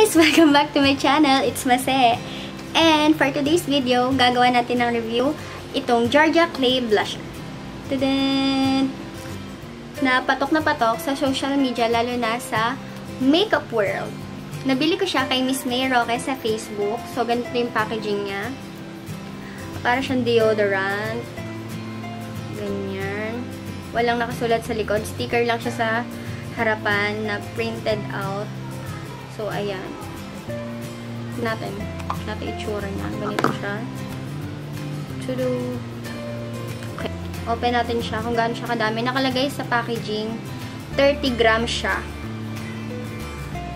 guys! Welcome back to my channel. It's Mase. And for today's video, gagawa natin ng review itong Georgia Clay Blusher. Tadaan! Na patok sa social media, lalo na sa makeup world. Nabili ko siya kay Miss May Roque sa Facebook. So, ganito yung packaging niya. Para siyang deodorant. Ganyan. Walang nakasulat sa likod. Sticker lang siya sa harapan na printed out. So, ayan. Natin itsura niya. Ganito siya. Okay. Open natin siya kung gaano siya kadami. Nakalagay sa packaging, 30 grams siya.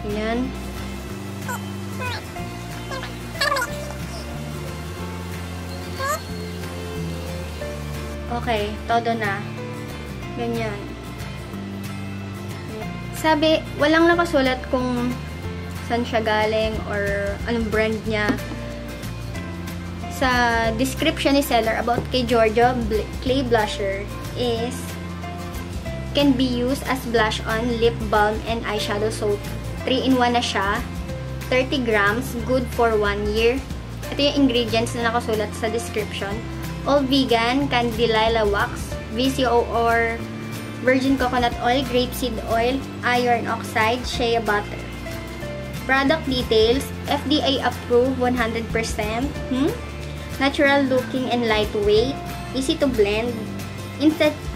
Ayan. Okay. Todo na. Ganyan. Sabi, walang nakasulat kung saan siya galing or anong brand niya. Sa description ni seller about kay Georgia Clay Blusher is can be used as blush on, lip balm, and eyeshadow. So, 3-in-1 na siya. 30 grams, good for 1 year. Ito yung ingredients na nakasulat sa description. All vegan, candelilla wax, VCO or virgin coconut oil, grapeseed oil, iron oxide, shea butter. Product details, FDA approved 100%, natural looking and lightweight, easy to blend,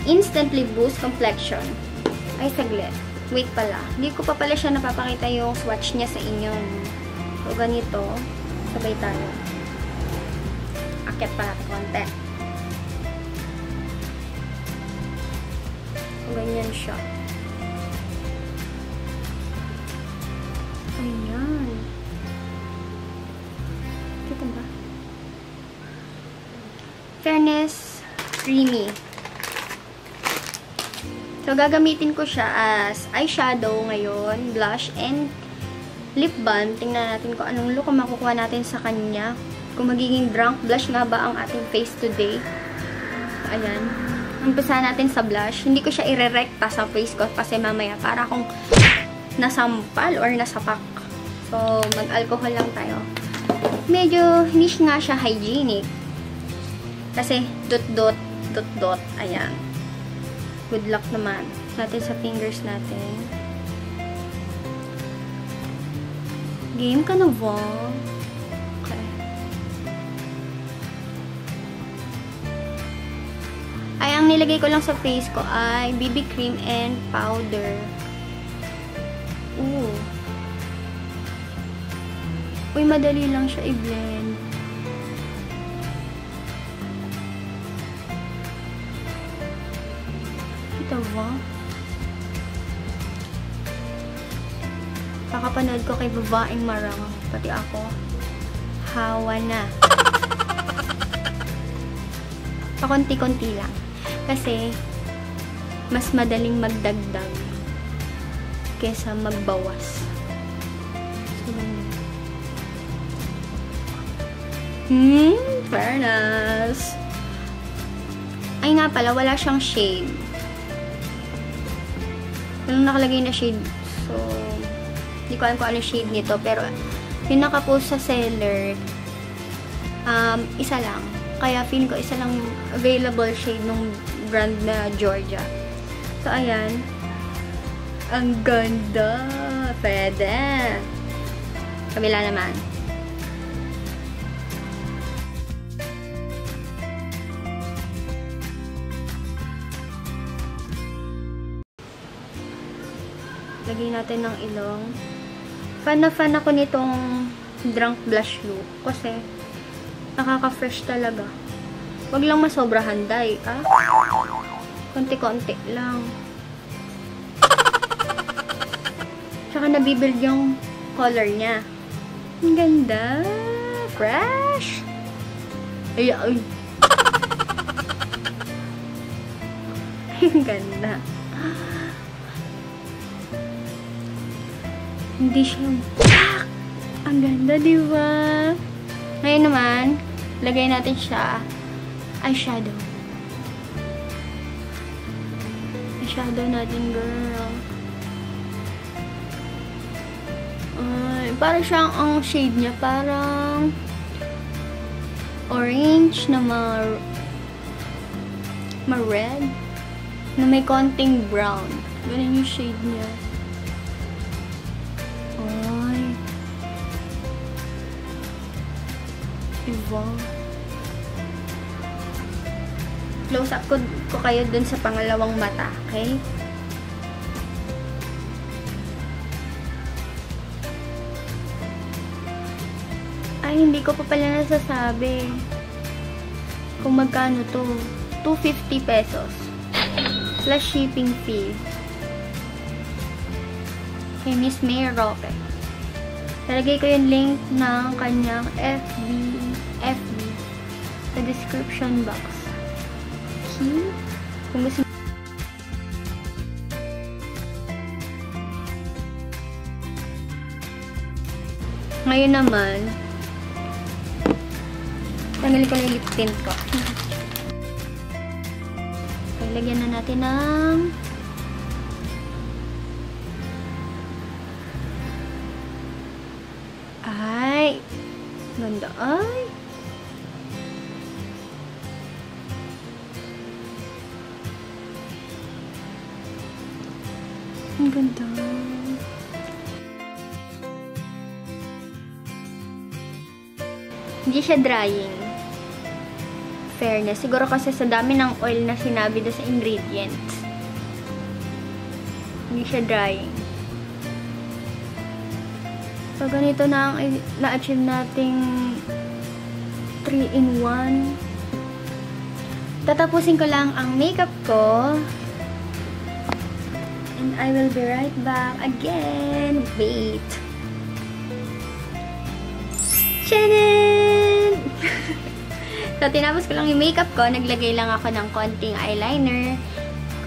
instantly boost complexion. Ay, saglit. Wait pala. Hindi ko pa pala siya napapakita yung swatch niya sa inyo. So, ganito. Sabay tayo. Akyat pa natin konti. Ganyan siya. Ayan. Kita ba? Fairness, creamy. So, gagamitin ko siya as eyeshadow ngayon, blush, and lip balm. Tingnan natin kung anong look ang makukuha natin sa kanya. Kung magiging drunk blush nga ba ang ating face today. Ayan. Umpisa natin sa blush. Hindi ko siya irerekta sa face ko kasi mamaya para akong nasampal or nasapak. So, mag-alcohol lang tayo. Medyo hindi nga siya hygienic. Kasi dot-dot. Ayan. Good luck naman. Natin sa fingers natin. Game ka na ba? Okay. Ay, ang nilagay ko lang sa face ko ay BB cream and powder. Ooh. Uy, madali lang siya i-blend. Kita ba? Kakapanood ko kay babaeng marang. Pati ako. Hawa na. Pakunti-kunti lang. Kasi, mas madaling magdagdag kesa magbawas. So, fairness. Ay nga pala, wala siyang shade. Walang nakalagay na shade. So, hindi ko alam kung ano shade nito. Pero, yung nakapost sa seller, isa lang. Kaya, feeling ko isa lang yung available shade ng brand na Georgia. So, ayan. Ang ganda. Pwede. Kabila naman. Lagyan natin ng ilong. Fan na fan ako nitong drunk blush look. Kasi, nakaka-fresh talaga. Wag lang masobrahan, day. Konti-konti lang. Tsaka nabibuild yung color niya. Ang ganda. Fresh. Ay. Ang ganda. Hindi siya. Ang ganda, diba? Ngayon naman, lagay natin siya eyeshadow. Eyeshadow natin, girl. Parang siyang, ang shade niya, parang orange na ma-red, na may konting brown. Ganun yung shade niya. Ay. Diba? Close up ko kayo dun sa pangalawang mata, okay? Ay, hindi ko pa pala nasasabi kung magkano to. 250 pesos. Plus shipping fee. Kay Miss May Roque. Talagay ko yung link ng kanyang FB sa description box. Okay? Kung gusto ngayon naman, tanggalin ko na yung lip tint ko. Okay, lagyan na natin ng ay, ganda. Ay, ang ganda. Hindi siya drying. Fairness. Siguro kasi sa dami ng oil na sinabi doon sa ingredients. Hindi siya drying. So, ganito na ang na-achieve nating 3-in-1. Tatapusin ko lang ang makeup ko. And I will be right back again. Wait. Tchanan! So, tinapos ko lang yung makeup ko. Naglagay lang ako ng konting eyeliner,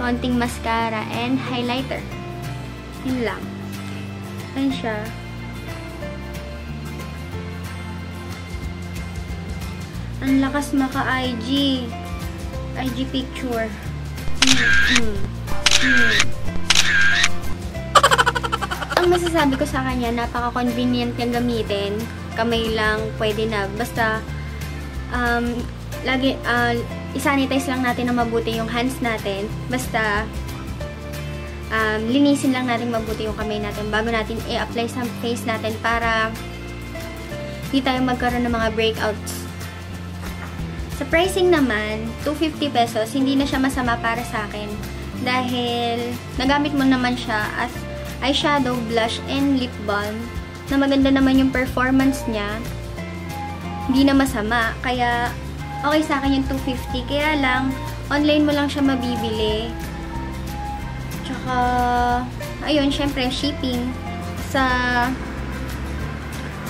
konting mascara, and highlighter. Yun lang. Ayan siya. Ang lakas maka-IG. IG picture. Ang masasabi ko sa kanya, napaka-convenient niyang gamitin. Kamay lang, pwede na. Basta, isanitize lang natin na mabuti yung hands natin. Basta, linisin lang natin mabuti yung kamay natin bago natin i-apply sa face natin para hindi tayo magkaroon ng mga breakouts. Sa pricing naman, 250 pesos, hindi na siya masama para sa akin. Dahil, nagamit mo naman siya as eyeshadow, blush, and lip balm. Na maganda naman yung performance niya. Hindi na masama. Kaya, okay sa akin yung 250. Kaya lang, online mo lang siya mabibili. Tsaka, ayun, syempre, shipping. Sa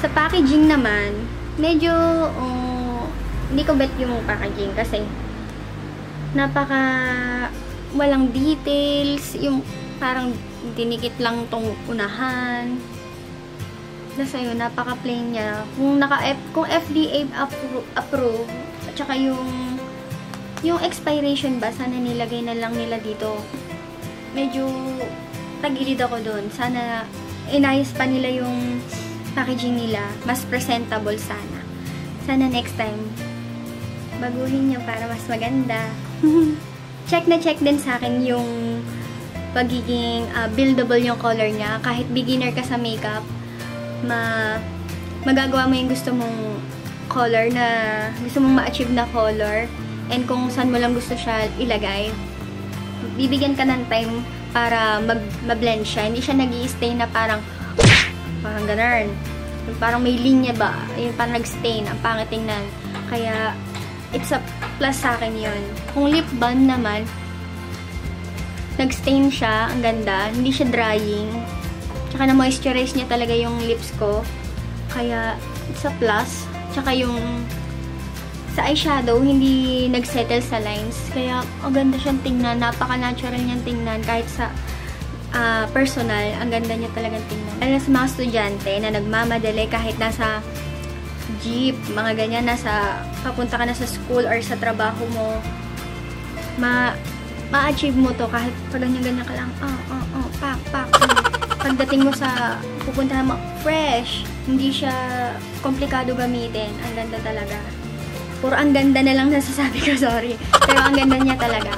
packaging naman, medyo, hindi ko bet yung packaging kasi napaka walang details, yung parang dinikit lang tong unahan. Nasa yun, napaka plain niya. Kung FDA approve, at saka yung expiration ba, sana nilagay na lang nila dito. Medyo tagilid ako doon. Sana inayos pa nila yung packaging nila. Mas presentable sana. Sana next time baguhin nyo para mas maganda. Check na check din sa akin yung pagiging buildable yung color niya. Kahit beginner ka sa makeup, magagawa mo yung gusto mong color na gusto mong ma-achieve na color, and kung saan mo lang gusto siya ilagay. Bibigyan ka ng time para ma-blend siya. Hindi siya nag-i-stain na parang ganun. Parang may linya ba? Yung parang nag-stain. Ang pangit tingnan. Kaya, it's a plus sa akin yun. Kung lip balm naman, nag-stain siya. Ang ganda. Hindi siya drying. Tsaka na-moisturize niya talaga yung lips ko. Kaya, it's a plus. Tsaka yung sa eyeshadow, hindi nag-settle sa lines. Kaya, ang ganda siyang tingnan. Napaka-natural niyang tingnan. Kahit sa personal, ang ganda niya talagang tingnan. Lalo sa mga estudyante na nagmamadali kahit nasa jeep, mga ganyan, papunta ka na sa school or sa trabaho mo, ma-achieve mo to kahit pag ganyan ka lang, pak. Pagdating mo sa pupuntahan mo, fresh, Hindi siya komplikado gamitin. Ang ganda talaga. Puro ang ganda na lang nasasabi ko, sorry. Pero ang ganda niya talaga.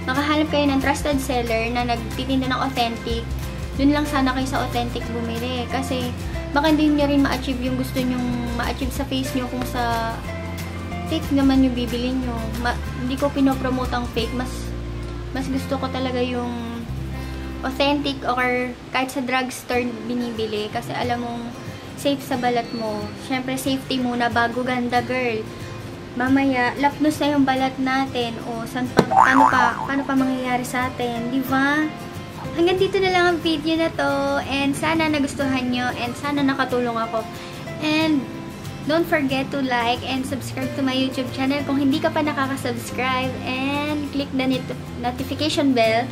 Makahanap kayo ng trusted seller na nagtitinda ng authentic. Dun lang sana kayo sa authentic bumili. Kasi baka hindi nyo rin ma-achieve yung gusto nyong ma-achieve sa face nyo kung sa fake naman yung bibili nyo. Hindi ko pinopromote ang fake. Mas gusto ko talaga yung authentic or kahit sa drugstore binibili. Kasi alam mong safe sa balat mo. Siyempre, safety muna bago ganda, girl. Mamaya, lapnos na yung balat natin. O, paano pa mangyayari sa atin? Di ba? Hanggang dito na lang ang video na to. And sana nagustuhan nyo. And sana nakatulong ako. And don't forget to like and subscribe to my YouTube channel kung hindi ka pa nakaka-subscribe. And click the notification bell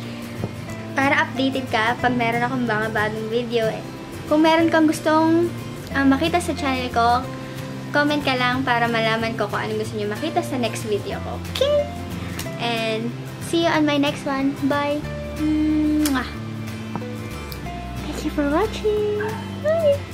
para updated ka pag meron akong mga bagong video. Kung meron kang gustong makita sa channel ko, comment ka lang para malaman ko kung anong gusto niyo makita sa next video ko. Okay? And see you on my next one. Bye! Thank you for watching! Bye!